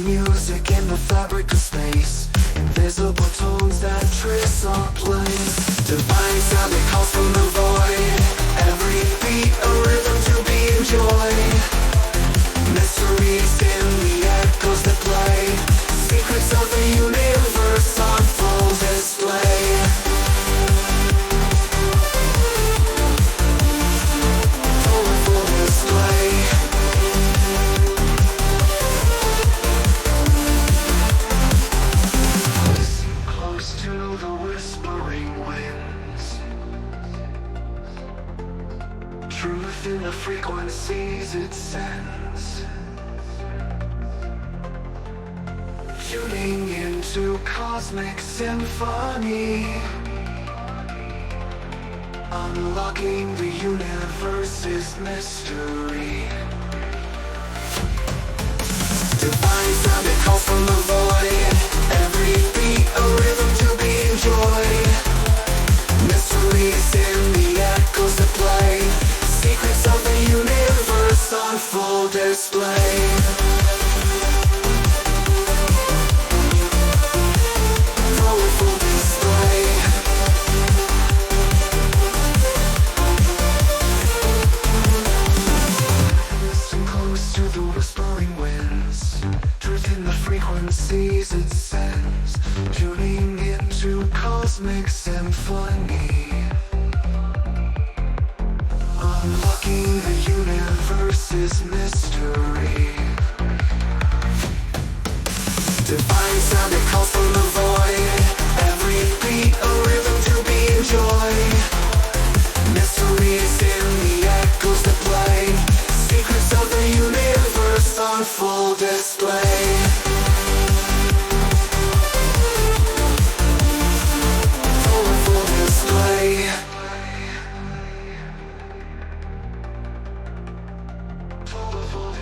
music in the fabric of space. Invisible tones that trace our place. Divine sound that calls from the void. Every beat a rhythm to be enjoyed. Mysteries in the echoes that play. Secrets of the universe on full display. Full display. Listen close to the whispering winds. Truth in the frequencies it sends. Tuning into cosmic symphony. Unlocking the universe's mystery. Divine sound that calls from the void. Every beat a rhythm to be enjoyed. Mysteries in the echoes that play. Secrets of the universe on full display. Full display. Listen close to the whispering winds. Truth in the frequencies it sends. Tuning into cosmic symphony. Unlocking the universe's mystery. Divine sound that calls from the void. Every beat a rhythm to be enjoyed. Mysteries in the echoes that play. Secrets of the universe on full display. Full display. Full